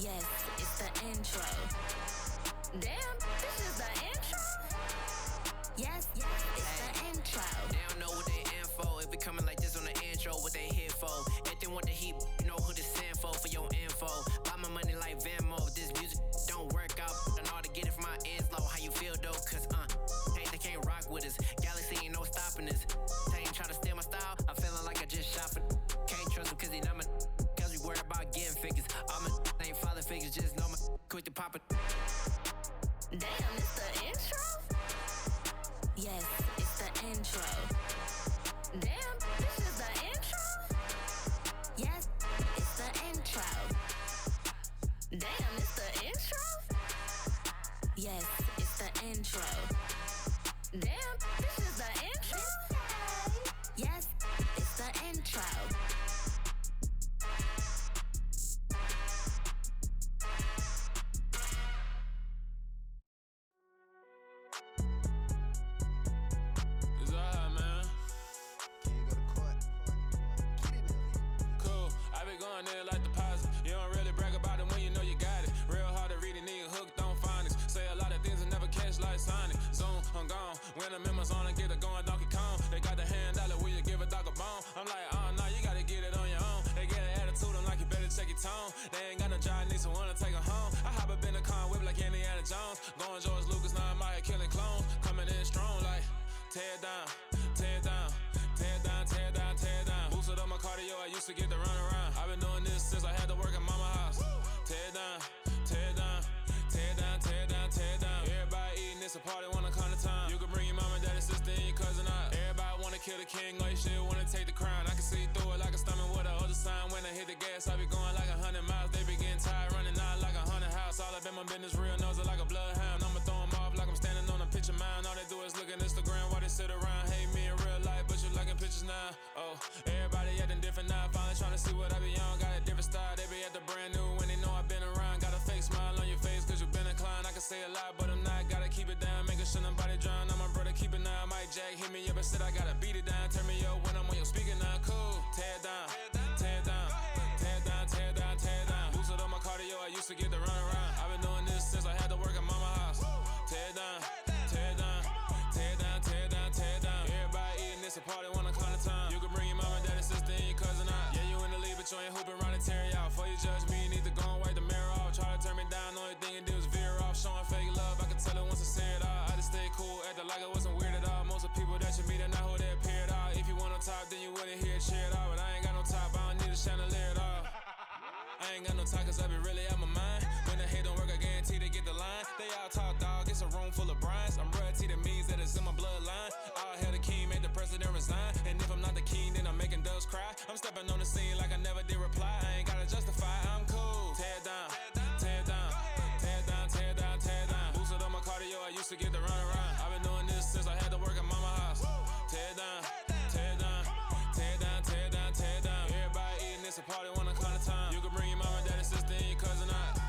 Yes, it's the intro. Damn, this is the intro? Yes, it's the intro. They don't know what they in for. If it coming like this on the intro, what they here for? If they want the heat, you know who to send for your info. Buy my money like Venmo. If this music don't work out, I know how to get it from my ends low. How you feel though? Cause hey, they can't rock with us. Galaxy ain't no stopping us. They ain't trying to steal my style. I'm feeling like I just shopping. Can't trust them cause they not my. Cause we worried about getting figures. All my ain't father figures, just know my quick to pop it. Damn, it's the intro? Yes, it's the intro. Damn, this is the intro? Yes, it's the intro. Damn, it's the intro? Yes, it's the intro. Damn, this is the intro? Yes, it's the intro. Like deposit. You don't really brag about it when you know you got it. Real hard to read a nigga hooked on phonics. Say a lot of things and never catch like Sonic. Zoom, I'm gone. When the members on and get it going Donkey Kong. They got the hand dollar, will you give a dog a bone? I'm like, nah, you gotta get it on your own. They get an attitude, I'm like, you better check your tone. They ain't got no job, need someone to take her home. I hop up in the car, whip like Indiana Jones. Going George Lucas, now I'm out here killing clones. Coming in strong like, tear down, tear down, tear down, tear down, tear down. Boosted up my cardio, I used to get the run around. I've been doing this since I had to work at mama house. Tear down, tear down, tear down, tear down, tear down. Everybody eating, it's a party, wanna come to time. You can bring your mama, daddy, sister, and your cousin out. Everybody wanna kill the king, like shit, wanna take the crown. I can see through it like a stomach with a other sign. When I hit the gas, I be going like 100 miles. They be getting tired, running out like 100 house. All up in my business, real nose it like a bloodhound. I'ma throw 'em off like I'm standing on a picture mound. All they do is look at Instagram while they sit around. Hate me in real life, but you liking pictures now. Oh, everybody acting different now. Finally trying to see what I be on. Got a different style, they be at the brand new when they know I've been around. Got a fake smile on your face cause you been inclined. I can say a lot, but I'm not. Gotta keep it down, making sure nobody drown. I'm my brother, keep it now. Mike Jack hit me up and said I gotta beat it down. Turn me up when I'm on your speaker now. Cool, tear down, tear down, tear down, tear down, tear down. Boosted up my cardio, I used to get the run around. I've been doing this since I had to work at mama house. Tear down, tear down, tear down, tear down, tear down. Everybody eating, it's a party, wanna come to time. You can bring your mama, daddy, sister, and your cousin out. Yeah, you in the lead, but you ain't hooping around and tear you out. Before you judge me, you need to go and wipe the mirror off. Try to turn me down, only thing you did was veer off. Showing fake love, I can tell it once I say it all. I just stay cool, acting like I wasn't weird at all. Most of the people that you meet are not who they appear at all. If you want on top, then you wouldn't hear it cheer at all. But I ain't got no top, I don't need a chandelier at all. I ain't got no time cause I be really out my mind. When the hate don't work, I guarantee they get the line. They all talk dog, it's a room full of Bryans. I'm royalty, that means that it's in my bloodline. All hail the king, made the president resign. And if I'm not the king, then I'm making doves cry. I'm stepping on the scene like I never did reply. I ain't gotta justify, I'm cool. Tear down, tear down, tear down, tear down, tear down. Boosted up my cardio, I used to get the run around. I've been doing this since I had to work at mama house. Tear down, tear down, tear down, tear down, tear down. Everybody eating, it's a party, wanna come to time. You can bring your mama, daddy, sister, and your cousin out.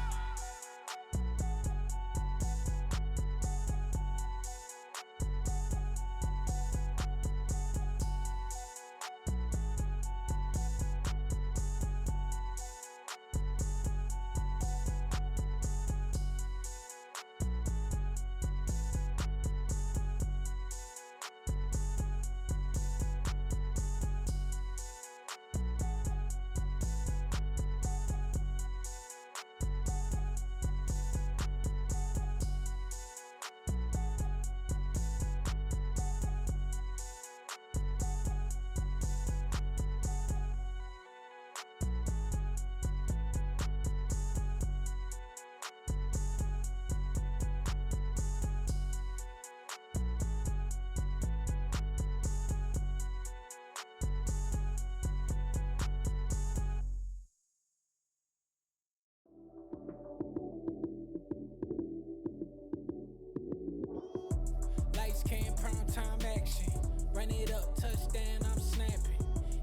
Lights came, prime time action. Run it up, touchdown, I'm snapping.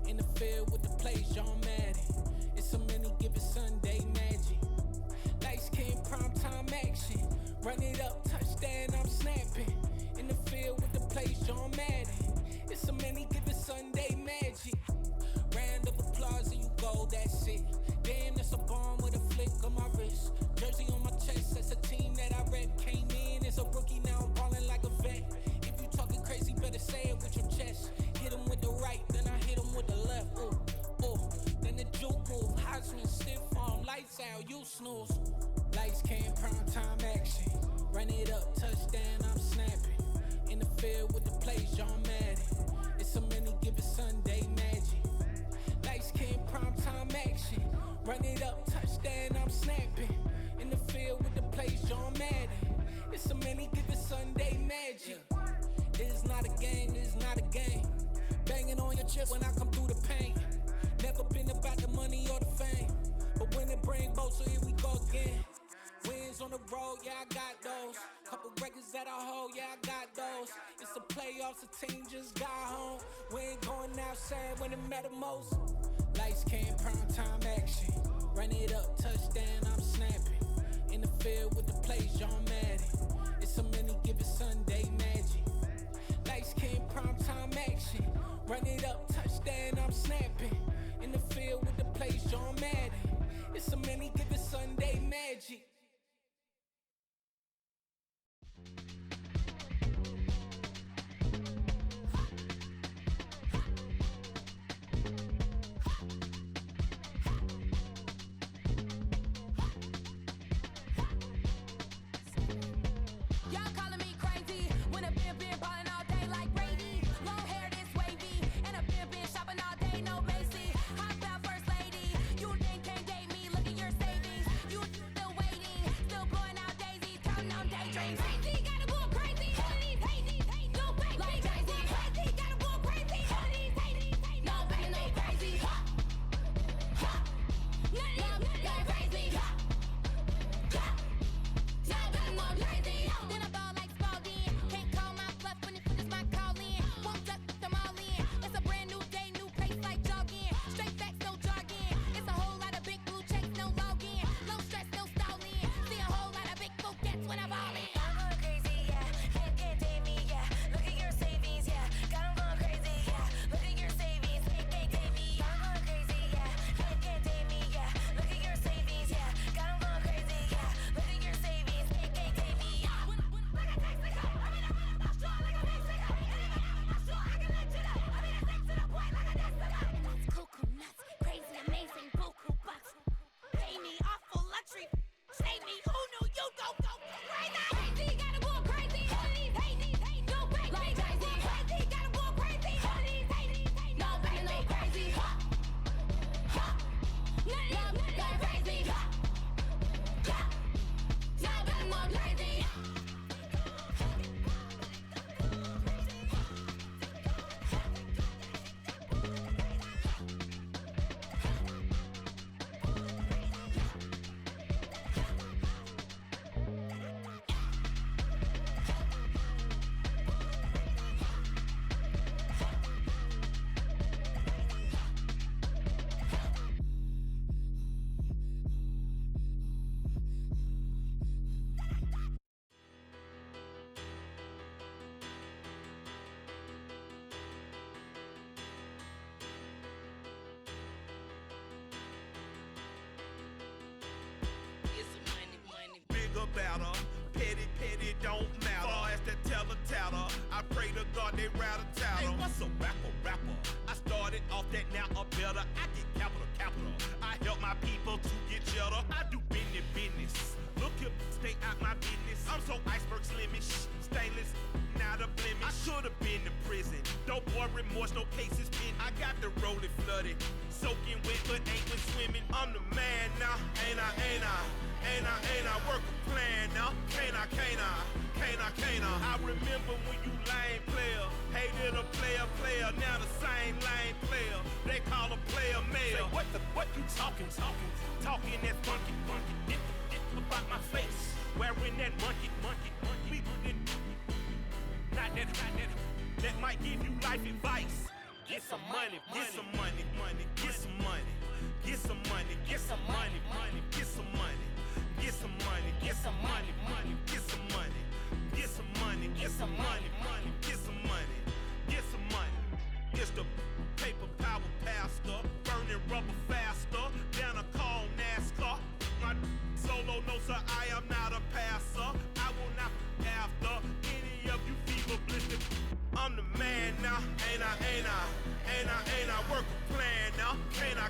In the field with the plays, John Madden. It's a many given Sunday magic. Lights came, prime time action. Run it up, touchdown, I'm snapping. In the field with the plays, John Madden. It's a many given Sunday magic. Round of applause and you go, that's it. Damn, that's a bomb with a flick on my wrist. shots when stiff on. Lights out, you snooze. Lights came, prime time action. Run it up, touchdown, I'm snapping. In the field with the plays, John Madden. It's a many given Sunday magic. Lights came, prime time action. Run it up, touchdown, I'm snapping. In the field with the plays, John Madden. It's a many given Sunday magic. It's not a game, it's not a game. Banging on your chest when I come through the pain. Never been about the money or the fame. But when it bring both, so here we go again. Wins on the road, yeah, I got those. Couple records that I hold, yeah, I got those. It's the playoffs, the team just got home. We ain't going outside when it matter most. Lights came, prime time action. Run it up, touchdown, I'm snapping. In the field with the plays, John Madden. It's a many given Sunday magic. Lights came, prime time action. Run it up, touchdown, I'm snapping. In the field with the plays, John Madden. It's a many given Sunday magic. Better. Petty don't matter. Far as the teller tatter, I pray to God they rattle tattle. Hey, what's a rapper? I started off that, now a better. I get capital. I help my people to get cheddar. I do business. Look here, stay out my business. I'm so iceberg slimish, stainless, not a blemish. I should've been to prison. Don't boy remorse, no cases pinned. I got the rolling flooded, soaking wet, but ain't been swimming. I'm the man now, ain't I work a plan now. Can't I? I remember when you lame player, hated a player, now the same lame player. They call a player male. Say, what you talking that funky. Get about my face, wearing that monkey. We didn't, not that might give you life advice. Get some money. It's the paper power pastor, burning rubber faster than a call NASCAR. My solo, no sir, I am not a passer. I will not after any of you fever blistered. I'm the man now, ain't I? Work a plan now, can't I?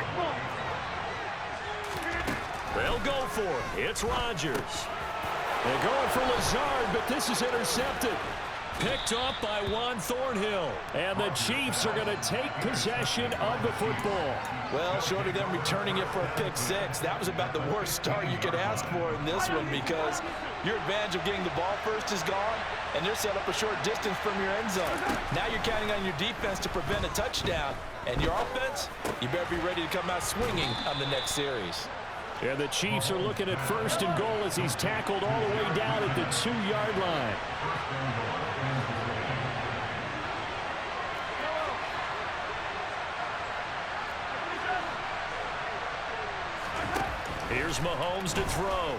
go for it. It's Rodgers. They're going for Lazard, but this is intercepted. Picked up by Juan Thornhill. And the Chiefs are going to take possession of the football. Well, short of them returning it for a pick six, that was about the worst start you could ask for in this one, because your advantage of getting the ball first is gone, and they're set up a short distance from your end zone. Now you're counting on your defense to prevent a touchdown, and your offense, you better be ready to come out swinging on the next series. And the Chiefs are looking at 1st and goal as he's tackled all the way down at the 2-yard line. Here's Mahomes to throw.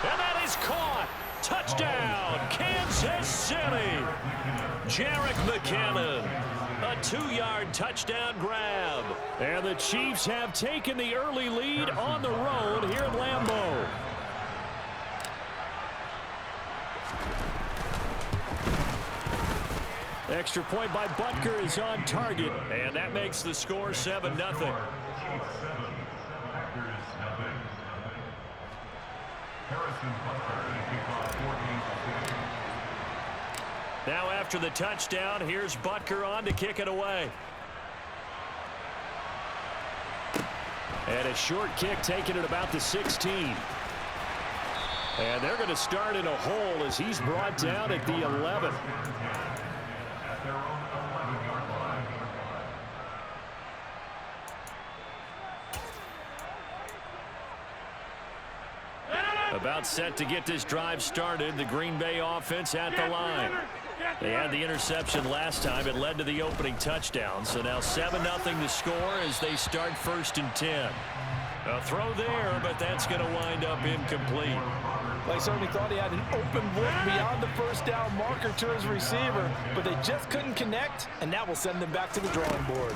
And that is caught. Touchdown, Kansas City. Jerick McKinnon. A 2-yard touchdown grab. And the Chiefs have taken the early lead on the road here at Lambeau. Extra point by Butker is on target, and that makes the score 7-0. Now after the touchdown, here's Butker on to kick it away. And a short kick taken at about the 16. And they're going to start in a hole as he's brought down at the 11. About set to get this drive started. The Green Bay offense at the line. They had the interception last time. It led to the opening touchdown. So now 7-0 the score as they start 1st and 10. A throw there, but that's going to wind up incomplete. They certainly thought he had an open look beyond the first down marker to his receiver, but they just couldn't connect, and that will send them back to the drawing board.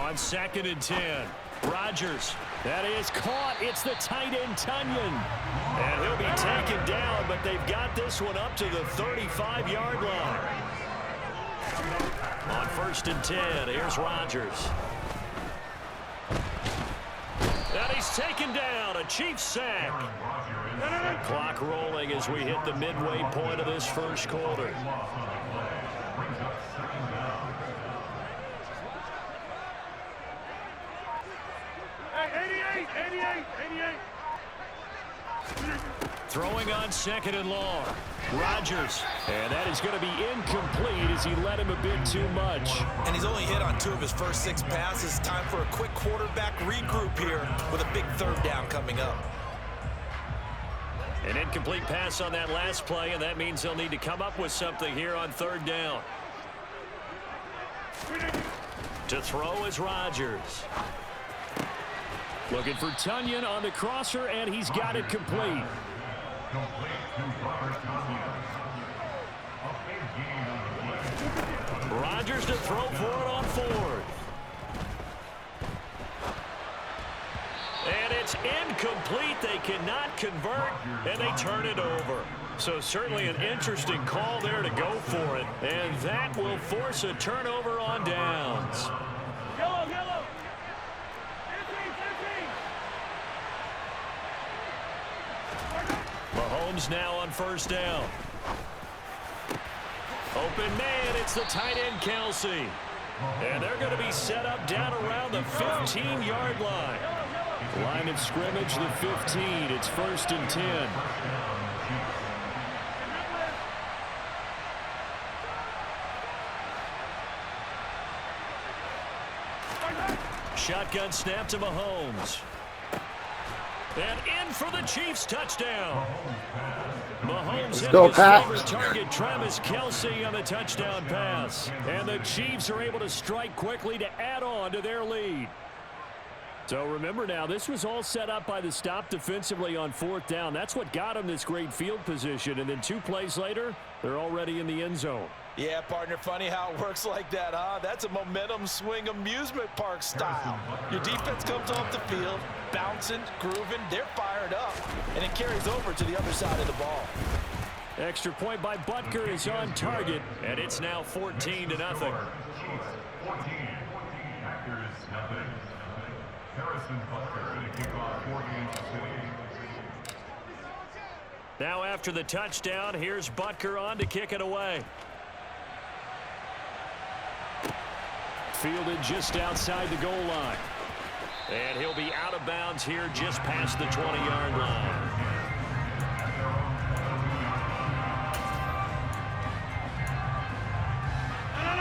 On 2nd and 10. Rodgers. That is caught. It's the tight end, Tunyon. And he'll be taken down, but they've got this one up to the 35-yard line. On 1st and 10, here's Rodgers. And he's taken down. A Chiefs sack. Clock rolling as we hit the midway point of this first quarter. Throwing on 2nd and long. Rodgers. And that is going to be incomplete as he led him a bit too much. And he's only hit on 2 of his first 6 passes. Time for a quick quarterback regroup here with a big 3rd down coming up. An incomplete pass on that last play, and that means they'll need to come up with something here on 3rd down. To throw is Rodgers. Looking for Tunyon on the crosser, and he's got it complete. Rodgers to throw for it on 4th. And it's incomplete. They cannot convert, and they turn it over. So certainly an interesting call there to go for it. And that will force a turnover on downs. Yellow, yellow. Mahomes now on 1st down. Open man, it's the tight end, Kelsey. And they're going to be set up down around the 15-yard line. Line of scrimmage, the 15. It's 1st and 10. Shotgun snap to Mahomes. And in for the Chiefs touchdown. Mahomes hit his favorite target, Travis Kelce, on the touchdown pass. And the Chiefs are able to strike quickly to add on to their lead. So remember now, this was all set up by the stop defensively on 4th down. That's what got them this great field position. And then 2 plays later, they're already in the end zone. Yeah, partner, funny how it works like that, huh? That's a momentum swing amusement park style. Your defense comes off the field, bouncing, grooving, they're fired up, and it carries over to the other side of the ball. Extra point by Butker is on target, and it's now 14-0. Now after the touchdown, here's Butker on to kick it away. Fielded just outside the goal line. And he'll be out of bounds here just past the 20-yard line.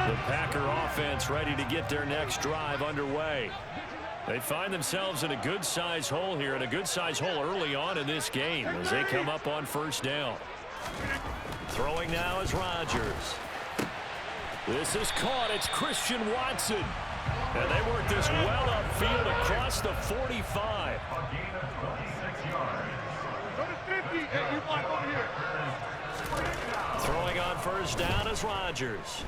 The Packer offense ready to get their next drive underway. They find themselves in a good-sized hole here, and a good-sized hole early on in this game as they come up on first down. Throwing now is Rodgers. This is caught. It's Christian Watson. And they work this well upfield across the 45. Throwing on first down is Rodgers.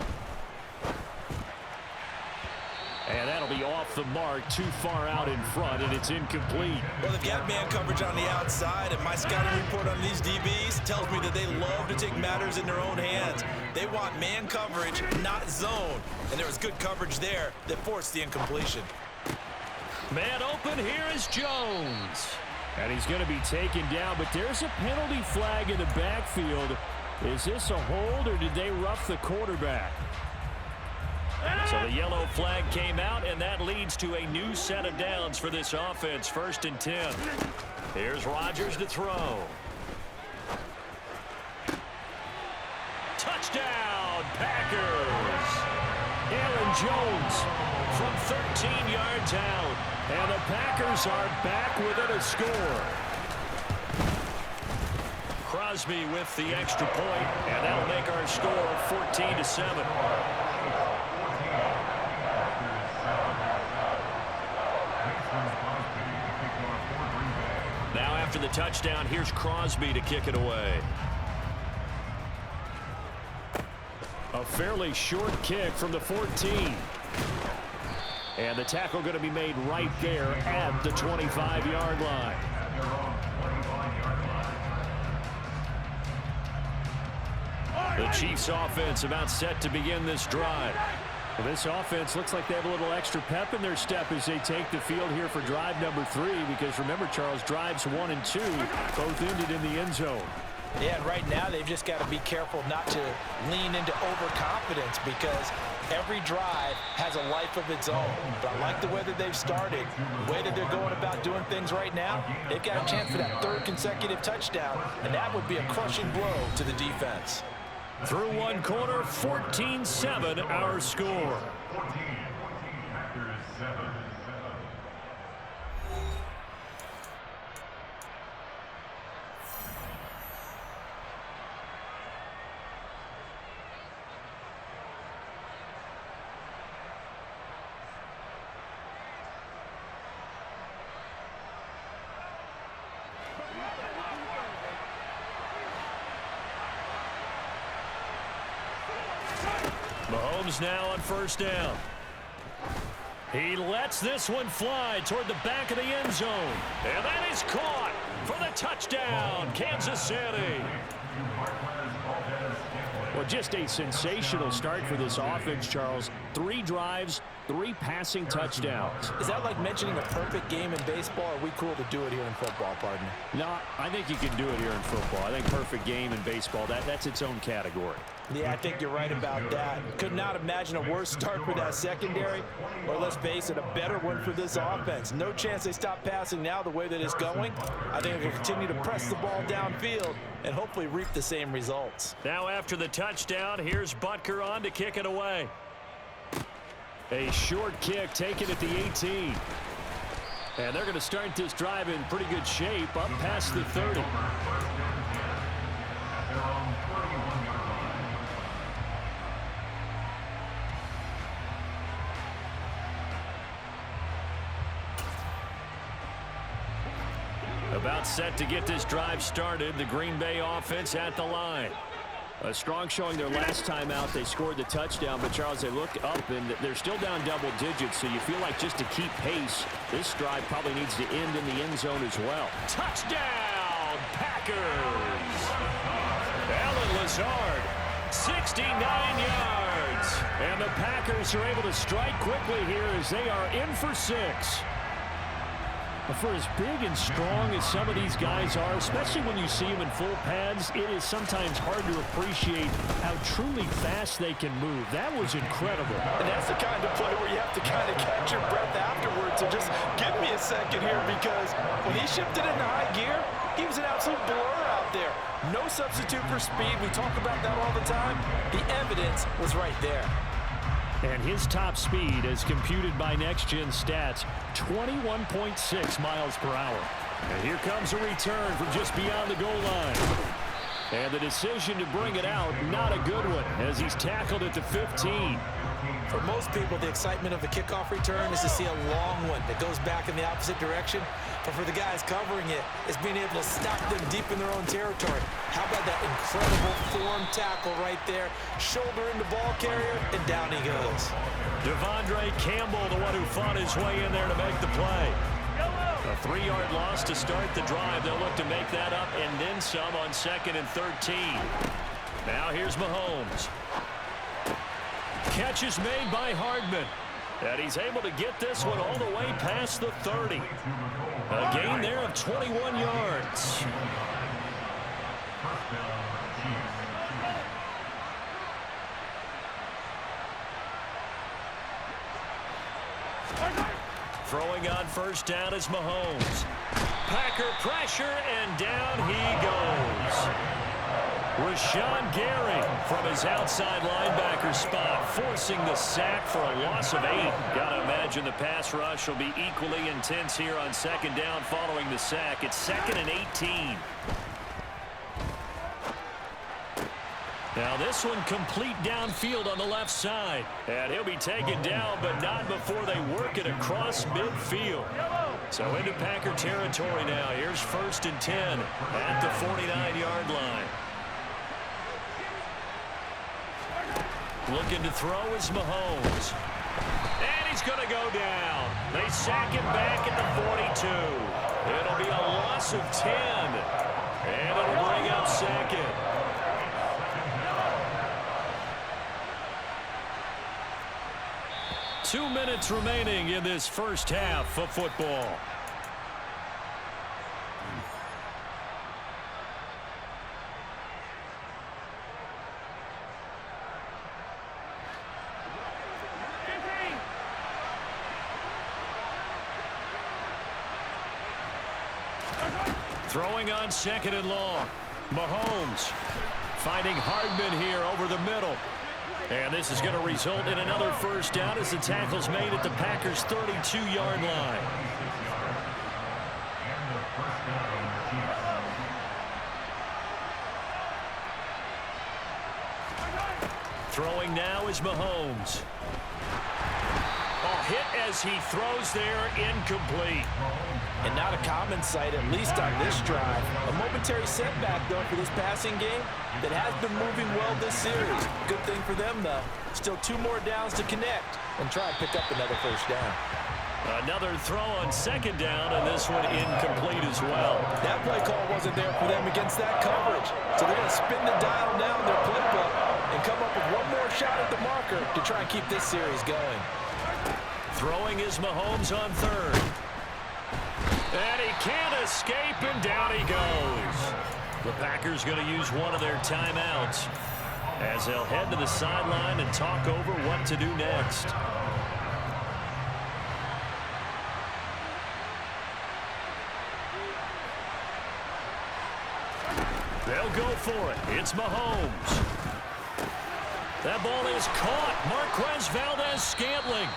And that'll be off the mark, too far out in front, and it's incomplete. Well, they've got man coverage on the outside, and my scouting report on these DBs tells me that they love to take matters in their own hands. They want man coverage, not zone. And there was good coverage there that forced the incompletion. Man open, here is Jones. And he's going to be taken down, but there's a penalty flag in the backfield. Is this a hold, or did they rough the quarterback? So the yellow flag came out, and that leads to a new set of downs for this offense. 1st and 10. Here's Rodgers to throw. Touchdown, Packers! Aaron Jones from 13 yards out, and the Packers are back within a score. Crosby with the extra point, and that'll make our score 14-7. Now after the touchdown, here's Crosby to kick it away. A fairly short kick from the 14. And the tackle going to be made right there at the 25-yard line. The Chiefs offense about set to begin this drive. Well, this offense looks like they have a little extra pep in their step as they take the field here for drive number 3, because remember, Charles, drives 1 and 2 both ended in the end zone. Yeah, and right now they've just got to be careful not to lean into overconfidence, because every drive has a life of its own. But I like the way that they've started, the way that they're going about doing things right now. They've got a chance for that 3rd consecutive touchdown, and that would be a crushing blow to the defense. Through one quarter, 14-7 our score. Mahomes now on first down. He lets this one fly toward the back of the end zone. And that is caught for the touchdown, Kansas City. Well, just a sensational start for this offense, Charles. 3 drives, 3 passing touchdowns. Is that like mentioning a perfect game in baseball, or are we cool to do it here in football, partner? No, I think you can do it here in football. I think perfect game in baseball, that's its own category. Yeah, I think you're right about that. Could not imagine a worse start for that secondary, or let's face it, a better one for this offense. No chance they stop passing now the way that it's going. I think they'll continue to press the ball downfield and hopefully reap the same results. Now after the touchdown, here's Butker on to kick it away. A short kick taken at the 18. And they're going to start this drive in pretty good shape up past the 30. About set to get this drive started. The Green Bay offense at the line. A strong showing their last time out. They scored the touchdown, but Charles, they look up and they're still down double digits, so you feel like just to keep pace, this drive probably needs to end in the end zone as well. Touchdown, Packers! Alan Lazard, 69 yards. And the Packers are able to strike quickly here as they are in for 6. For as big and strong as some of these guys are, especially when you see them in full pads, it is sometimes hard to appreciate how truly fast they can move. That was incredible. And that's the kind of play where you have to kind of catch your breath afterwards. So just give me a second here, because when he shifted into high gear, he was an absolute blur out there. No substitute for speed. We talk about that all the time. The evidence was right there. And his top speed, as computed by Next Gen Stats, 21.6 miles per hour. And here comes a return from just beyond the goal line. And the decision to bring it out, not a good one, as he's tackled at the 15. For most people, the excitement of the kickoff return is to see a long one that goes back in the opposite direction. But for the guys covering it, it's being able to stop them deep in their own territory. How about that incredible form tackle right there? Shoulder into ball carrier, and down he goes. Devondre Campbell, the one who fought his way in there to make the play. A 3-yard loss to start the drive. They'll look to make that up and then some on 2nd and 13. Now here's Mahomes. Catch is made by Hardman. And he's able to get this one all the way past the 30. A gain there of 21 yards. Throwing on first down is Mahomes. Packer pressure, and down he goes. Rashawn Gary from his outside linebacker spot, forcing the sack for a loss of 8. Gotta imagine the pass rush will be equally intense here on 2nd down following the sack. It's 2nd and 18. Now this one complete downfield on the left side. And he'll be taken down, but not before they work it across midfield. So into Packer territory now. Here's 1st and 10 at the 49-yard line. Looking to throw is Mahomes. And he's going to go down. They sack him back at the 42. It'll be a loss of 10. And it'll bring up 2nd. Two minutes remaining in this first half of football. Throwing on 2nd and long. Mahomes finding Hardman here over the middle. And this is going to result in another first down as the tackle's made at the Packers' 32-yard line. Throwing now is Mahomes. Hit as he throws there, incomplete. And not a common sight, at least on this drive. A momentary setback, though, for this passing game that has been moving well this series. Good thing for them, though. Still 2 more downs to connect and try and pick up another first down. Another throw on 2nd down, and this one incomplete as well. That play call wasn't there for them against that coverage. So they're going to spin the dial now in their playbook and come up with one more shot at the marker to try and keep this series going. Throwing is Mahomes on 3rd. And he can't escape, and down he goes. The Packers going to use one of their timeouts as they'll head to the sideline and talk over what to do next. They'll go for it. It's Mahomes. That ball is caught. Marquez Valdez-Scantling.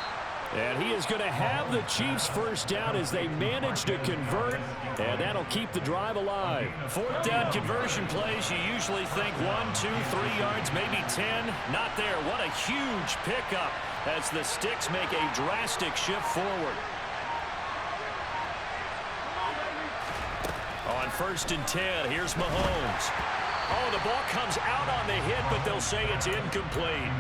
And he is going to have the Chiefs first down as they manage to convert, and that'll keep the drive alive. 4th down conversion plays, you usually think 1, 2, 3 yards, maybe 10. Not there. What a huge pickup as the Sticks make a drastic shift forward. On 1st and 10, here's Mahomes. Oh, the ball comes out on the hit, but they'll say it's incomplete.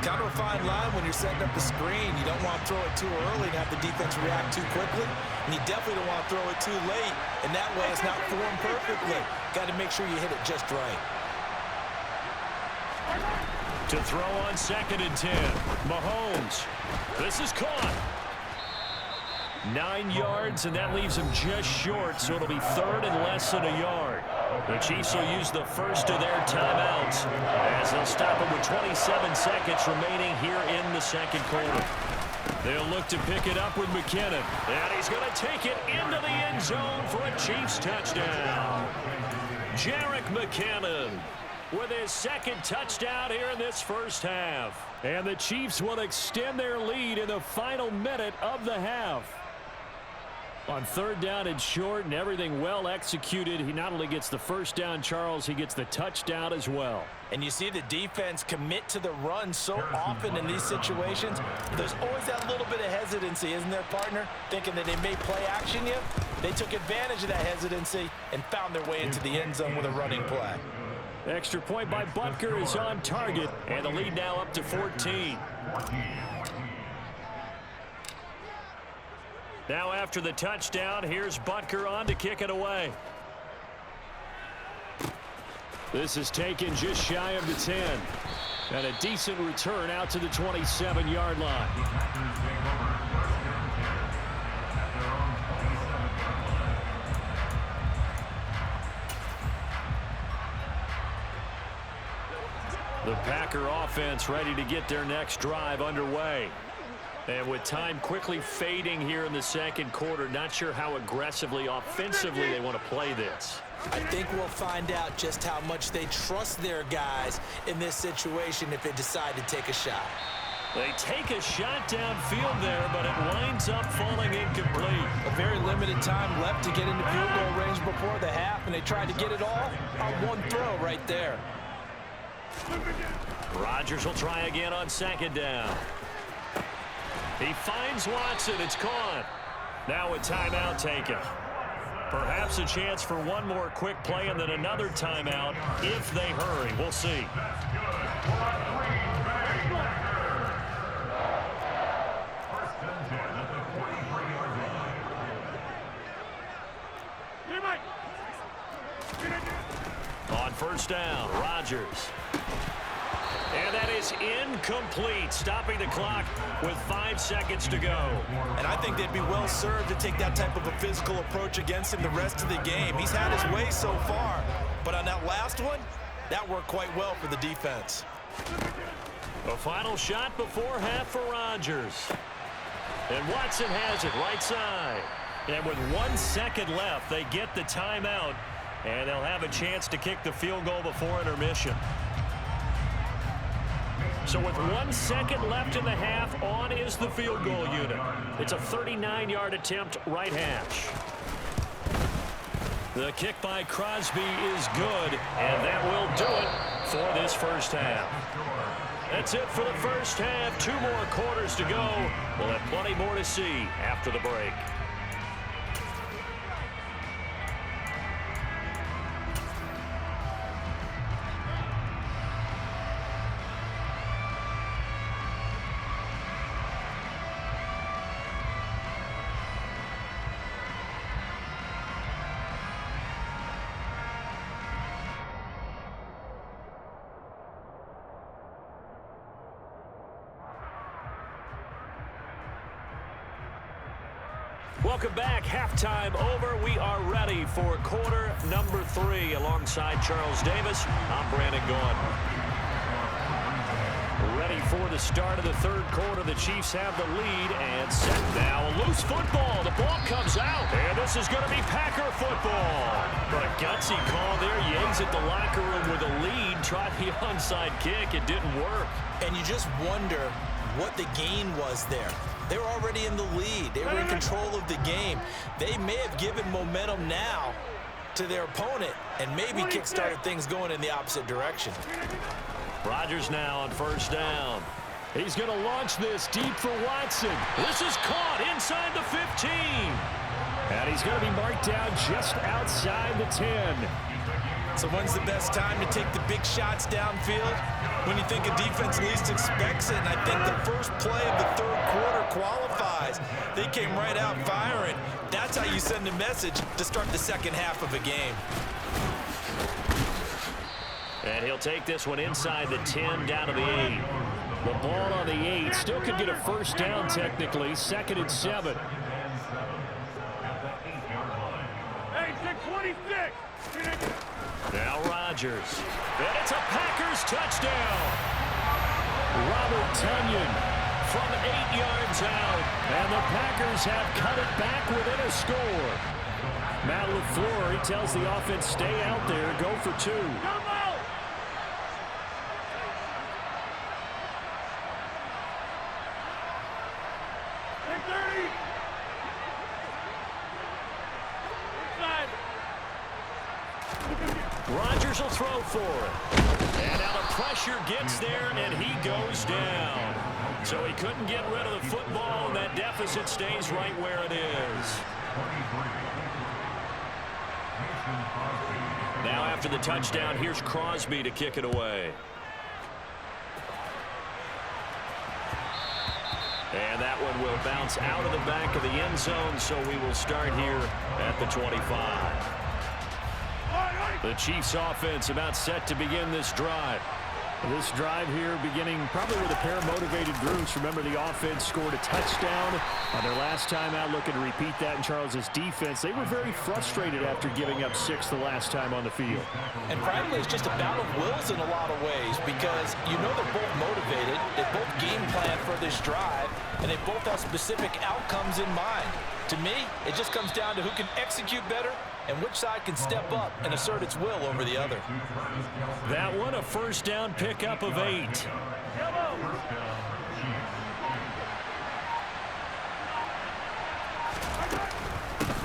Kind of a fine line when you're setting up the screen. You don't want to throw it too early and have the defense react too quickly. And you definitely don't want to throw it too late. And that way it's not formed perfectly. Got to make sure you hit it just right. To throw on 2nd and 10. Mahomes. This is caught. 9 yards, and that leaves him just short, so it'll be 3rd and less than a yard. The Chiefs will use the first of their timeouts as they'll stop it with 27 seconds remaining here in the second quarter. They'll look to pick it up with McKinnon, and he's going to take it into the end zone for a Chiefs touchdown. Jerick McKinnon with his second touchdown here in this first half. And the Chiefs will extend their lead in the final minute of the half. On 3rd down and short and everything well executed, he not only gets the first down, Charles, he gets the touchdown as well. And you see the defense commit to the run so often in these situations. There's always that little bit of hesitancy, isn't there, partner? Thinking that they may play action you. They took advantage of that hesitancy and found their way into the end zone with a running play. Extra point by Butker is on target, and the lead now up to 14. Now after the touchdown, here's Butker on to kick it away. This is taken just shy of the 10. And a decent return out to the 27-yard line. The Packer offense ready to get their next drive underway. And with time quickly fading here in the second quarter, not sure how aggressively, offensively they want to play this. I think we'll find out just how much they trust their guys in this situation if they decide to take a shot. They take a shot downfield there, but it winds up falling incomplete. A very limited time left to get into field goal range before the half, and they tried to get it all on one throw right there. Rodgers will try again on 2nd down. He finds Watson. It's caught. Now a timeout taken. Perhaps a chance for one more quick play and then another timeout if they hurry. We'll see. On 1st down, Rodgers. And that is incomplete, stopping the clock with 5 seconds to go. And I think they'd be well served to take that type of a physical approach against him the rest of the game. He's had his way so far, but on that last one, that worked quite well for the defense. A final shot before half for Rodgers. And Watson has it right side. And with 1 second left, they get the timeout, and they'll have a chance to kick the field goal before intermission. So with 1 second left in the half, on is the field goal unit. It's a 39-yard attempt, right hash. The kick by Crosby is good, and that will do it for this first half. That's it for the first half. 2 more quarters to go. We'll have plenty more to see after the break. Welcome back. Halftime over. We are ready for quarter number 3. Alongside Charles Davis, I'm Brandon Gaudin. Ready for the start of the 3rd quarter. The Chiefs have the lead and set now. A loose football. The ball comes out. And this is going to be Packer football. But a gutsy call there. Yates at the locker room with a lead. Tried the onside kick. It didn't work. And you just wonder what the gain was there. They were already in the lead. They were in control of the game. They may have given momentum now to their opponent and maybe kickstarted things going in the opposite direction. Rodgers now on 1st down. He's going to launch this deep for Watson. This is caught inside the 15. And he's going to be marked down just outside the 10. So when's the best time to take the big shots downfield? When you think a defense least expects it, and I think the first play of the 3rd quarter qualifies. They came right out firing. That's how you send a message to start the second half of a game. And he'll take this one inside the 10 down to the 8. The ball on the 8. Still could get a first down technically. 2nd and 7. Now Rodgers. And it's a Packers touchdown. Robert Tonyan from 8 yards out. And the Packers have cut it back within a score. Matt LaFleur, he tells the offense, stay out there, go for 2. Rodgers will throw for it. And now the pressure gets there, and he goes down. So he couldn't get rid of the football, and that deficit stays right where it is. Now after the touchdown, here's Crosby to kick it away. And that one will bounce out of the back of the end zone, so we will start here at the 25. The Chiefs offense about set to begin this drive. This drive here beginning probably with a pair of motivated groups. Remember, the offense scored a touchdown on their last time out, looking to repeat that in Charles's defense. They were very frustrated after giving up 6 the last time on the field. And frankly, it's just a battle of wills in a lot of ways because you know they're both motivated. They both game plan for this drive, and they both have specific outcomes in mind. To me, it just comes down to who can execute better and which side can step up and assert its will over the other. That one, a first down pickup of 8.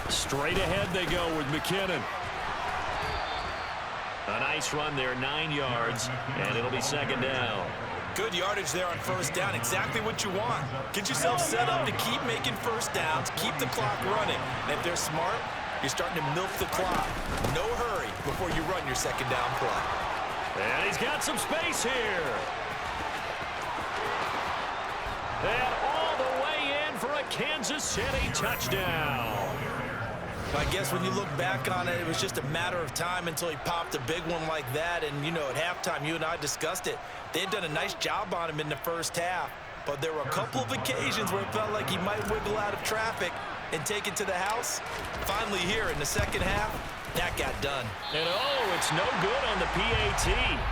Straight ahead they go with McKinnon. A nice run there, 9 yards, and it'll be second down. Good yardage there on first down, exactly what you want. Get yourself set up to keep making first downs, keep the clock running. And if they're smart, you're starting to milk the clock. No hurry before you run your second down play. And he's got some space here. And all the way in for a Kansas City touchdown. I guess when you look back on it, it was just a matter of time until he popped a big one like that. And, you know, at halftime, you and I discussed it. They had done a nice job on him in the first half. But there were a couple of occasions where it felt like he might wiggle out of traffic and take it to the house. Finally here in the second half, that got done. And, oh, it's no good on the PAT.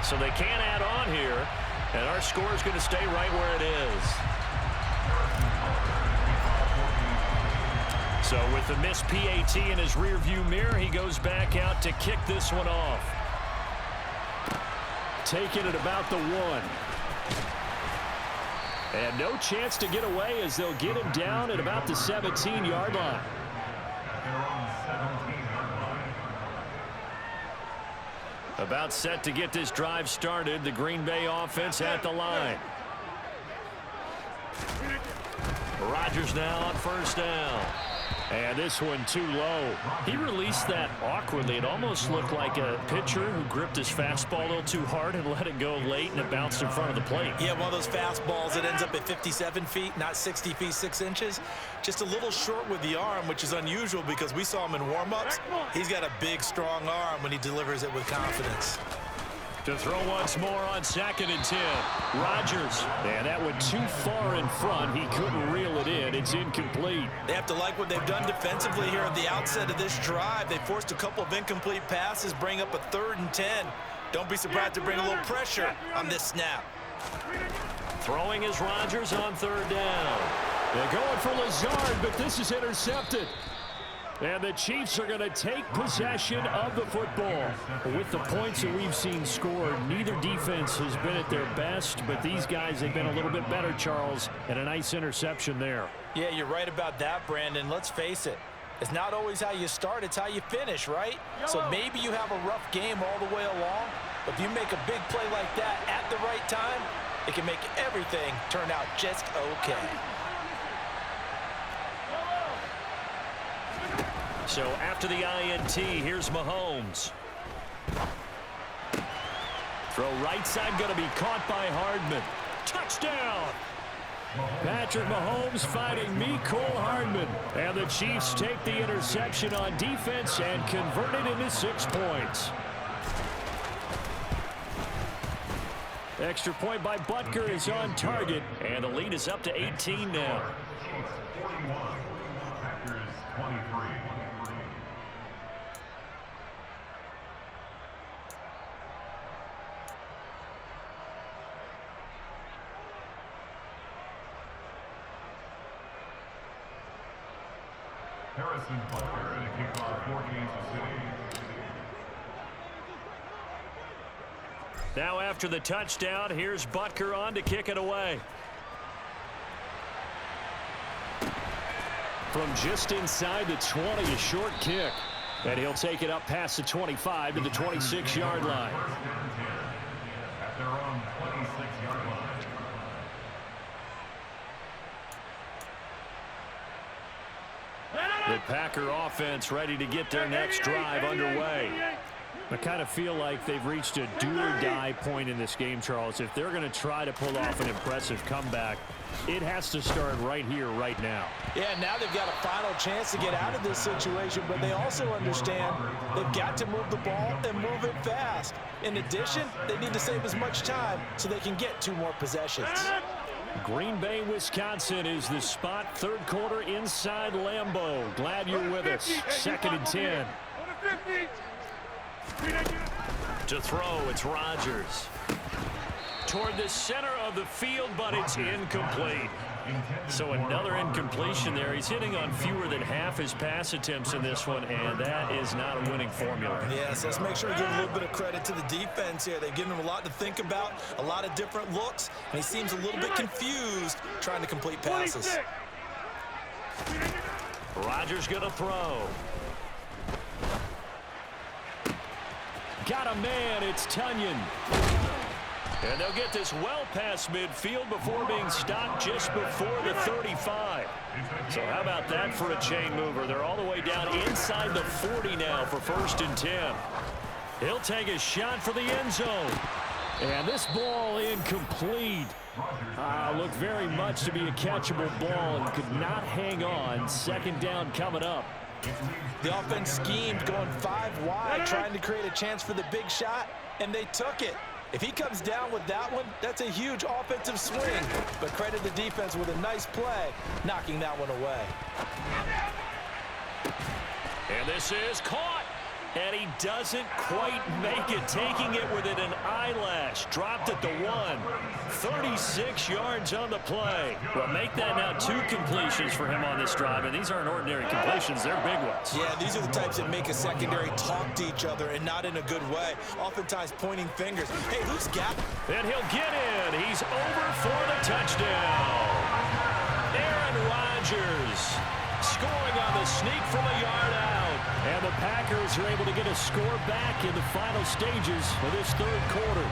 So they can't add on here. And our score is going to stay right where it is. So with the missed PAT in his rearview mirror, he goes back out to kick this one off. Taking it about the 1. And no chance to get away as they'll get him down at about the 17-yard line. About set to get this drive started. The Green Bay offense at the line. Rodgers now on first down. And this one too low. He released that awkwardly. It almost looked like a pitcher who gripped his fastball a little too hard and let it go late, and it bounced in front of the plate. Yeah, one of those fastballs that ends up at 57 feet, not 60 feet, 6 inches. Just a little short with the arm, which is unusual because we saw him in warm-ups. He's got a big, strong arm when he delivers it with confidence. To throw once more on 2nd and 10. Rodgers. And that went too far in front. He couldn't reel it in. It's incomplete. They have to like what they've done defensively here at the outset of this drive. They forced a couple of incomplete passes, bring up a 3rd and 10. Don't be surprised to bring a little pressure on this snap. Throwing is Rodgers on 3rd down. They're going for Lazard, but this is intercepted. And the Chiefs are going to take possession of the football. With the points that we've seen scored, neither defense has been at their best, but these guys, they've been a little bit better, Charles, and a nice interception there. Yeah, you're right about that, Brandon. Let's face it. It's not always how you start, it's how you finish, right? So maybe you have a rough game all the way along, but if you make a big play like that at the right time, it can make everything turn out just okay. So after the INT, here's Mahomes. Throw right side, going to be caught by Hardman. Touchdown! Patrick Mahomes fighting Mecole Hardman. And the Chiefs take the interception on defense and convert it into 6 points. Extra point by Butker is on target, and the lead is up to 18 now. Now after the touchdown, here's Butker on to kick it away. From just inside the 20, a short kick. And he'll take it up past the 25 to the 26-yard line. At their own 26-yard line. The Packer offense ready to get their next drive underway. I kind of feel like they've reached a do-or-die point in this game, Charles. If they're going to try to pull off an impressive comeback, it has to start right here, right now. Yeah, now they've got a final chance to get out of this situation, but they also understand they've got to move the ball and move it fast. In addition, they need to save as much time so they can get 2 more possessions. Green Bay, Wisconsin is the spot. Third quarter inside Lambeau. Glad you're with us. 2nd and 10. To throw, it's Rodgers. Toward the center of the field, but it's incomplete. So another incompletion there. He's hitting on fewer than half his pass attempts in this one, and that is not a winning formula. Yes, let's make sure we give a little bit of credit to the defense here. They've given him a lot to think about, a lot of different looks, and he seems a little bit confused trying to complete passes. Rodgers going to throw. Got a man, it's Tunyon. And they'll get this well past midfield before being stopped just before the 35. So how about that for a chain mover? They're all the way down inside the 40 now for 1st and 10. He'll take a shot for the end zone. And this ball incomplete. Looked very much to be a catchable ball and could not hang on. 2nd down coming up. The offense schemed going 5 wide, trying to create a chance for the big shot, and they took it. If he comes down with that one, that's a huge offensive swing. But credit the defense with a nice play, knocking that one away. And this is caught. And he doesn't quite make it, taking it within an eyelash. Dropped at the 1. 36 yards on the play. Well, make that now 2 completions for him on this drive. And these aren't ordinary completions. They're big ones. Yeah, these are the types that make a secondary talk to each other and not in a good way. Oftentimes pointing fingers. Hey, who's got it? And he'll get in. He's over for the touchdown. Aaron Rodgers scoring on the sneak from a yard out. And the Packers are able to get a score back in the final stages of this 3rd quarter.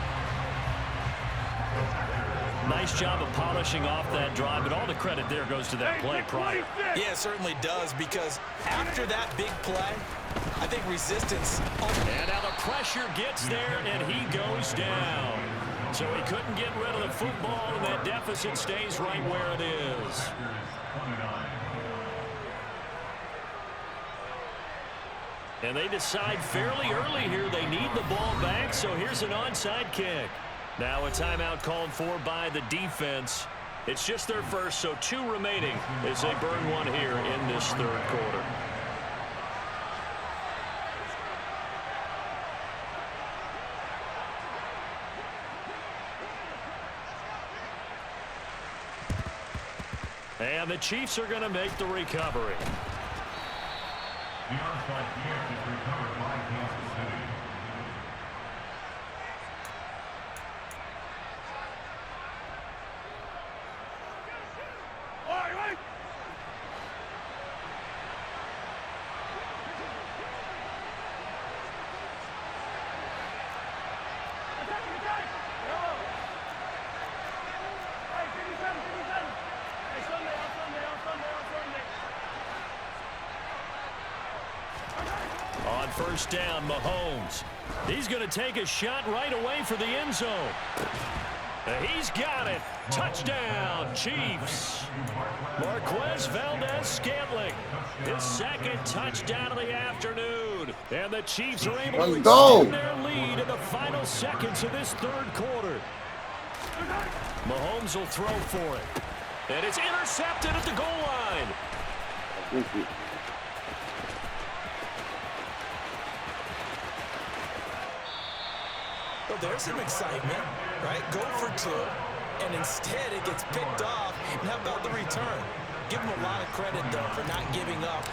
Nice job of polishing off that drive, but all the credit there goes to that play prior. Yeah, it certainly does, because after that big play, I think resistance. And now the pressure gets there, and he goes down. So he couldn't get rid of the football, and that deficit stays right where it is. And they decide fairly early here they need the ball back, so here's an onside kick. Now a timeout called for by the defense. It's just their first, so 2 remaining as they burn one here in this 3rd quarter. And the Chiefs are going to make the recovery. The onside kick is recovered by Kansas City. On 1st down, Mahomes. He's going to take a shot right away for the end zone. He's got it. Touchdown, Chiefs. Marquez Valdez-Scantling, his 2nd touchdown of the afternoon. And the Chiefs are able to extend their lead in the final seconds of this 3rd quarter. Mahomes will throw for it. And it's intercepted at the goal line. Well, there's some excitement, right? Go for 2, and instead it gets picked off. And how about the return? Give him a lot of credit, though, for not giving up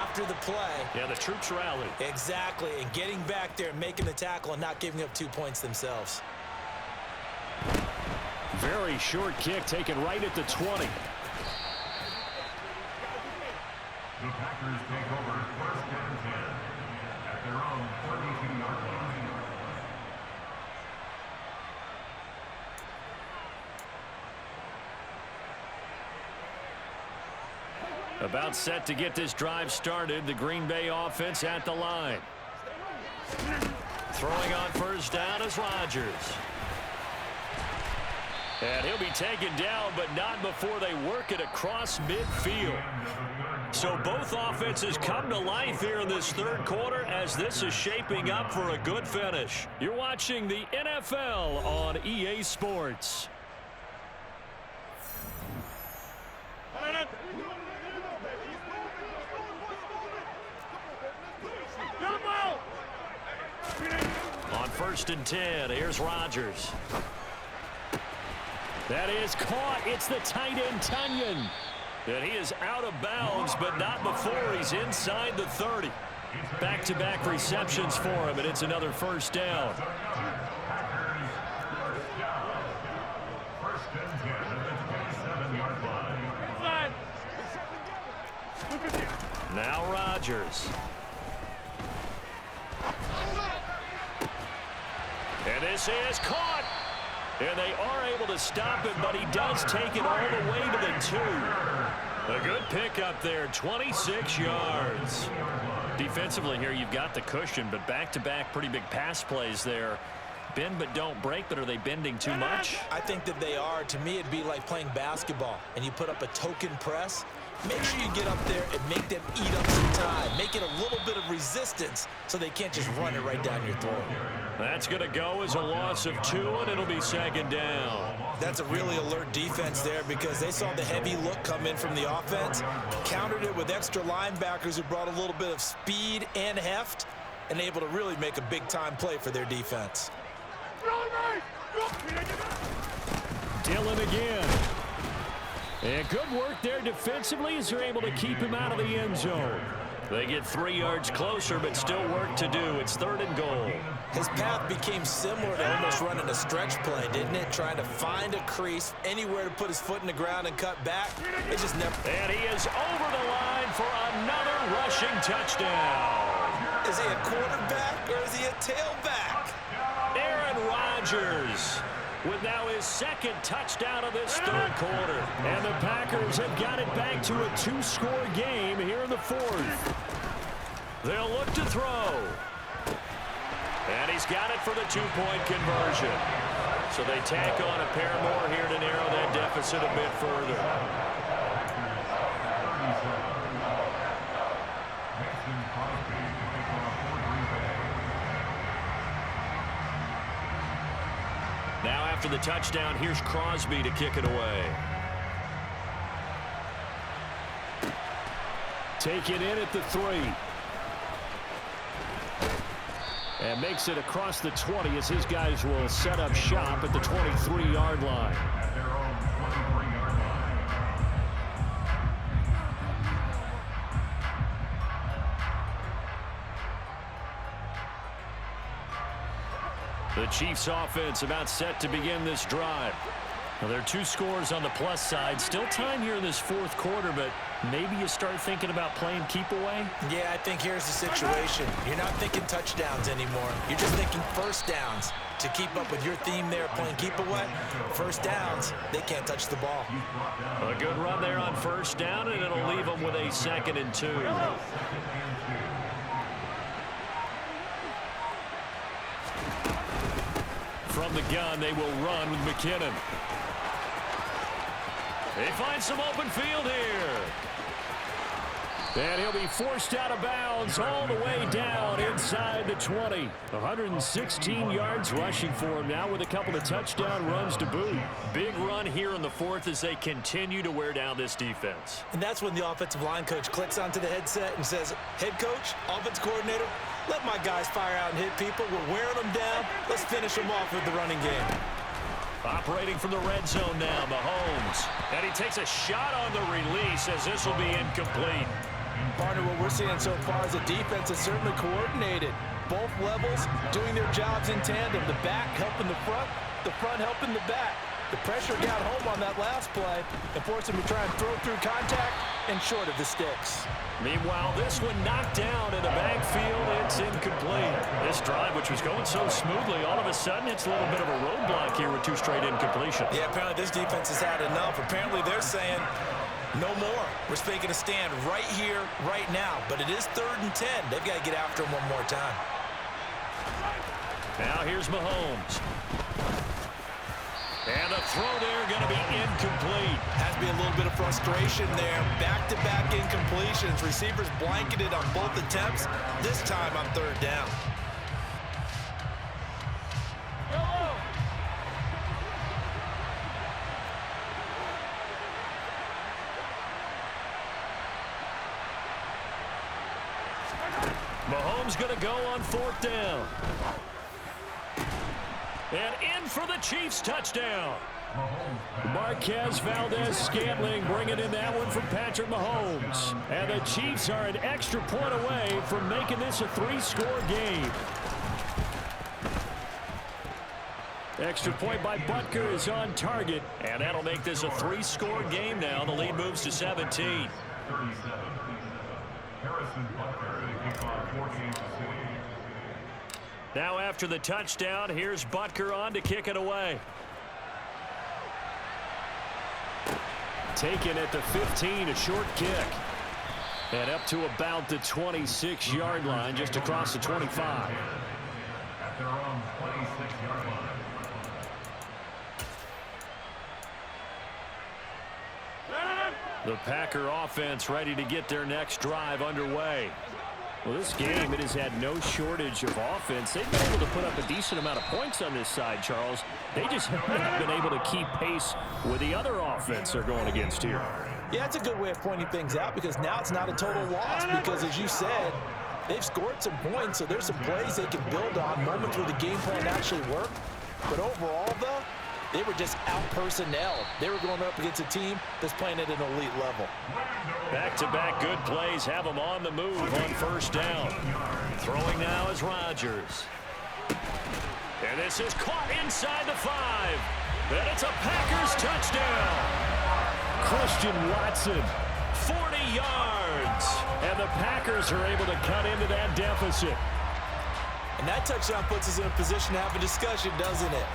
after the play. Yeah, the troops rallied. Exactly, and getting back there and making the tackle and not giving up 2 points themselves. Very short kick taken right at the 20. The Packers take over first and 10 at their own 32-yard line. About set to get this drive started. The Green Bay offense at the line. Throwing on first down is Rodgers. And he'll be taken down, but not before they work it across midfield. So both offenses come to life here in this third quarter as this is shaping up for a good finish. You're watching the NFL on EA Sports. On first and 10, here's Rodgers. That is caught. It's the tight end, Tunyon. And he is out of bounds, but not before he's inside the 30. Back-to-back receptions for him, and it's another first down. First and 10 at the 27-yard line. Now Rodgers. And this is caught. And they are able to stop it, but he does take it all the way to the 2. A good pickup there, 26 yards. Defensively here, you've got the cushion, but back-to-back pretty big pass plays there. Bend but don't break, but are they bending too much? I think that they are. To me, it'd be like playing basketball, and you put up a token press. Make sure you get up there and make them eat up some time. Make it a little bit of resistance so they can't just run it right down your throat. That's going to go as a loss of 2, and it'll be second down. That's a really alert defense there because they saw the heavy look come in from the offense, countered it with extra linebackers who brought a little bit of speed and heft, and able to really make a big-time play for their defense. Dillon again. And good work there defensively as they're able to keep him out of the end zone. They get 3 yards closer, but still work to do. It's third and goal. His path became similar to almost running a stretch play, didn't it? Trying to find a crease, anywhere to put his foot in the ground and cut back. It just never... And he is over the line for another rushing touchdown. Is he a quarterback or is he a tailback? Aaron Rodgers with now his second touchdown of this third quarter. And the Packers have got it back to a 2-score game here in the fourth. They'll look to throw. And he's got it for the 2-point conversion. So they tack on a pair more here to narrow that deficit a bit further. Now after the touchdown, here's Crosby to kick it away. Taken in at the 3. And makes it across the 20 as his guys will set up shop at the 23-yard line. At their own 23-yard line. The Chiefs offense about set to begin this drive. Well, there are 2 scores on the plus side. Still time here in this fourth quarter, but maybe you start thinking about playing keep away? Yeah, I think here's the situation. You're not thinking touchdowns anymore. You're just thinking first downs. To keep up with your theme there, playing keep away, first downs, they can't touch the ball. A good run there on first down, and it'll leave them with a 2nd and 2. From the gun, they will run with McKinnon. They find some open field here. And he'll be forced out of bounds all the way down inside the 20. 116 yards rushing for him now with a couple of touchdown runs to boot. Big run here in the fourth as they continue to wear down this defense. And that's when the offensive line coach clicks onto the headset and says, head coach, offense coordinator, let my guys fire out and hit people. We're wearing them down. Let's finish them off with the running game. Operating from the red zone now, Mahomes. And he takes a shot on the release as this will be incomplete. Partner, what we're seeing so far is the defense is certainly coordinated. Both levels doing their jobs in tandem. The back helping the front helping the back. The pressure got home on that last play and forced him to try and throw through contact and short of the sticks. Meanwhile, this one knocked down in the backfield. It's incomplete. This drive, which was going so smoothly, all of a sudden it's a little bit of a roadblock here with 2 straight incompletions. Yeah, apparently this defense has had enough. Apparently they're saying no more. We're making a stand right here, right now. But it is 3rd and 10. They've got to get after him one more time. Now here's Mahomes. And a throw there going to be incomplete. Has to be a little bit of frustration there. Back-to-back incompletions. Receivers blanketed on both attempts. This time on 3rd down. Mahomes going to go on 4th down. And in for the Chiefs touchdown. Marquez Valdez-Scantling bringing in that one from Patrick Mahomes. And the Chiefs are an extra point away from making this a 3-score game. Extra point by Butker is on target. And that'll make this a 3-score game now. The lead moves to 17. 37. Harrison Butker to kick off 14 to 6. Now after the touchdown, here's Butker on to kick it away. Taken at the 15, a short kick. And up to about the 26-yard line, just across the 25. At their own 26-yard line. The Packer offense ready to get their next drive underway. Well, this game, it has had no shortage of offense. They've been able to put up a decent amount of points on this side, Charles. They just have not been able to keep pace with the other offense they're going against here. Yeah, that's a good way of pointing things out because now it's not a total loss because, as you said, they've scored some points, so there's some plays they can build on, moments where the game plan actually worked. But overall, though, they were just out-personnelled. They were going up against a team that's playing at an elite level. Back-to-back good plays have them on the move on 1st down. Throwing now is Rodgers. And this is caught inside the 5. And it's a Packers touchdown. Christian Watson, 40 yards. And the Packers are able to cut into that deficit. And that touchdown puts us in a position to have a discussion, doesn't it?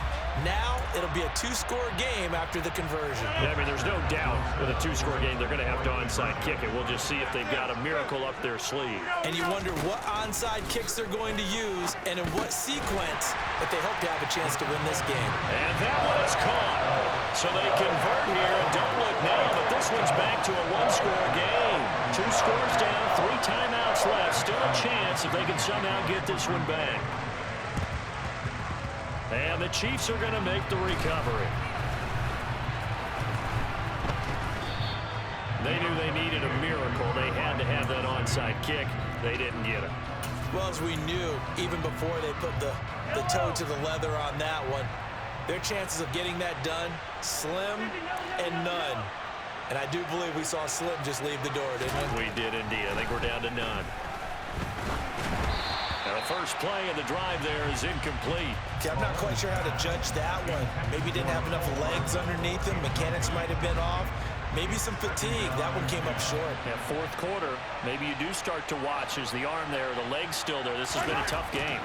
Now it'll be a 2-score game after the conversion. Yeah, I mean, there's no doubt with a 2-score game they're going to have to onside kick it. We'll just see if they've got a miracle up their sleeve. And you wonder what onside kicks they're going to use and in what sequence that they hope to have a chance to win this game. And that one is caught. So they convert here and don't look now, but this one's back to a 1-score game. 2 scores down, 3 timeouts left. Still a chance if they can somehow get this one back. And the Chiefs are going to make the recovery. They knew they needed a miracle. They had to have that onside kick. They didn't get it. Well, as we knew, even before they put the toe to the leather on that one, their chances of getting that done, slim and none. And I do believe we saw Slim just leave the door, didn't we? We did indeed. I think we're down to none. And the first play of the drive there is incomplete. Okay, I'm not quite sure how to judge that one. Maybe he didn't have enough legs underneath him. Mechanics might have been off. Maybe some fatigue. That one came up short. Yeah, 4th quarter, maybe you do start to watch as the arm there, the leg's still there. This has been a tough game.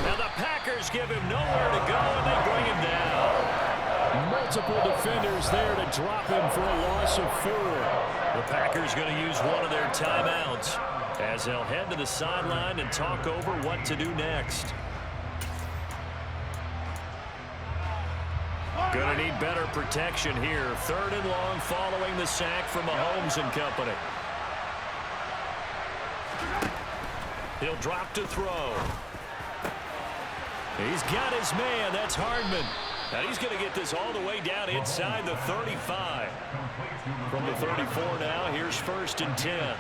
Now the Packers give him nowhere to go, and they bring him down. Multiple defenders there to drop him for a loss of 4. The Packers going to use one of their timeouts as they'll head to the sideline and talk over what to do next. Going to need better protection here. 3rd and long following the sack from Mahomes and company. He'll drop to throw. He's got his man. That's Hardman. And he's going to get this all the way down inside the 35. From the 34 now, here's 1st and 10.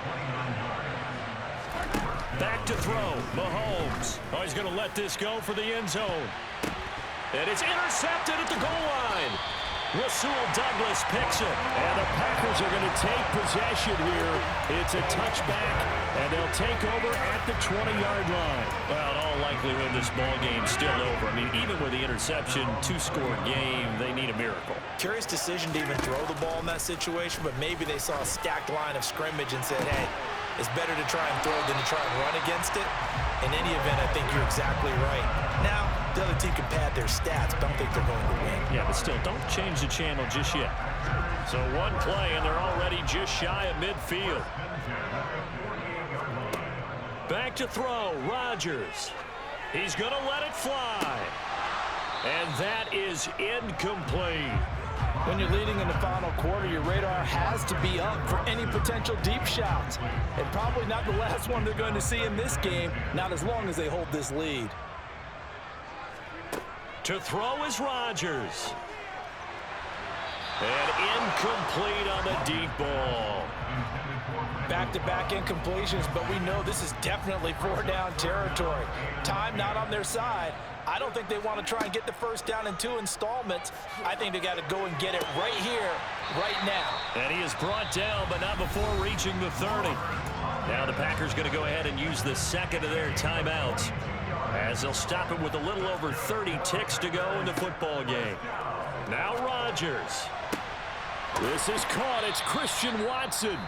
Back to throw. Mahomes. Oh, he's going to let this go for the end zone. And it's intercepted at the goal line. Rasul Douglas picks it. And the Packers are going to take possession here. It's a touchback, and they'll take over at the 20-yard line. Well, in all likelihood, this ball game's still over. I mean, even with the interception, two-score game, they need a miracle. Curious decision to even throw the ball in that situation, but maybe they saw a stacked line of scrimmage and said, hey, it's better to try and throw than to try and run against it. In any event, I think you're exactly right. Now, the other team can pad their stats, but don't think they're going to win. Yeah, but still, don't change the channel just yet. So one play, and they're already just shy of midfield. Back to throw, Rodgers. He's going to let it fly. And that is incomplete. When you're leading in the final quarter, your radar has to be up for any potential deep shots. And probably not the last one they're going to see in this game, not as long as they hold this lead. To throw is Rodgers. And incomplete on the deep ball. Back-to-back incompletions, but we know this is definitely four-down territory. Time not on their side. I don't think they want to try and get the first down in 2 installments. I think they got to go and get it right here, right now. And he is brought down, but not before reaching the 30. Now the Packers going to go ahead and use the second of their timeouts, as they'll stop it with a little over 30 ticks to go in the football game. Now Rodgers. This is caught. It's Christian Watson.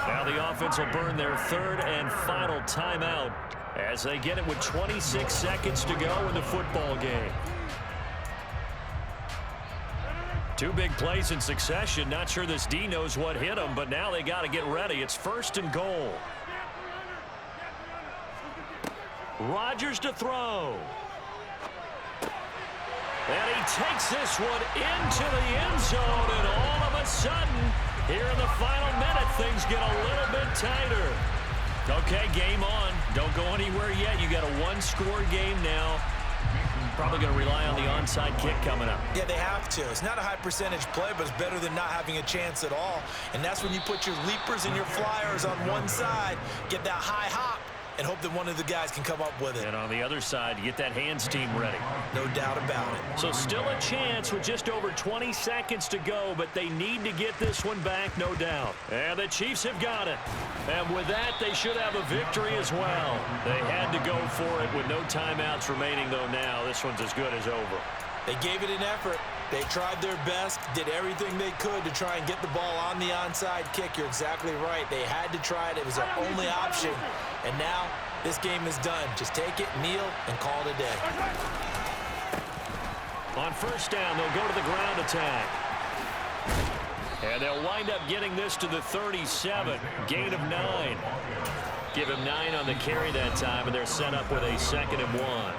Now the offense will burn their third and final timeout as they get it with 26 seconds to go in the football game. 2 big plays in succession. Not sure this D knows what hit him, but now they got to get ready. It's 1st and goal. Rodgers to throw. And he takes this one into the end zone, and all of a sudden, here in the final minute, things get a little bit tighter. Okay, game on. Don't go anywhere yet. You got a 1-score game now. Probably going to rely on the onside kick coming up. Yeah, they have to. It's not a high percentage play, but it's better than not having a chance at all. And that's when you put your leapers and your flyers on one side, get that high hop, and hope that one of the guys can come up with it. And on the other side, you get that hands team ready. No doubt about it. So still a chance with just over 20 seconds to go, but they need to get this one back, no doubt. And the Chiefs have got it. And with that, they should have a victory as well. They had to go for it with no timeouts remaining, though now. This one's as good as over. They gave it an effort. They tried their best, did everything they could to try and get the ball on the onside kick. You're exactly right. They had to try it. It was their only option. And now this game is done. Just take it, kneel, and call it a day. On 1st down, they'll go to the ground attack. And they'll wind up getting this to the 37. Gain of 9. Give him 9 on the carry that time, and they're set up with a 2nd and 1.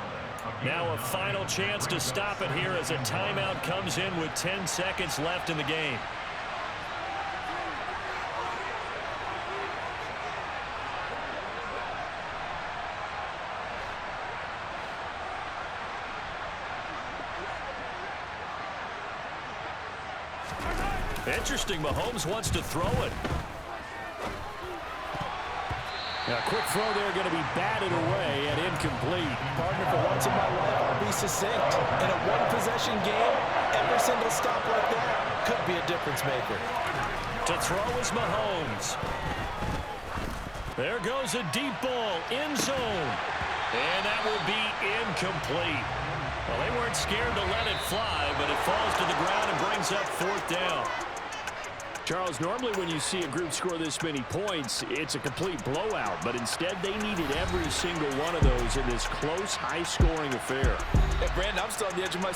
Now a final chance to stop it here as a timeout comes in with 10 seconds left in the game. Interesting, Mahomes wants to throw it. Now, a quick throw there going to be batted away and incomplete. Partner, for once in my life, I'll be succinct. In a one-possession game, every single stop like that could be a difference maker. To throw is Mahomes. There goes a deep ball, end zone. And that would be incomplete. Well, they weren't scared to let it fly, but it falls to the ground and brings up 4th down. Charles, normally when you see a group score this many points, it's a complete blowout. But instead, they needed every single one of those in this close, high-scoring affair. Hey, Brandon, I'm still on the edge of my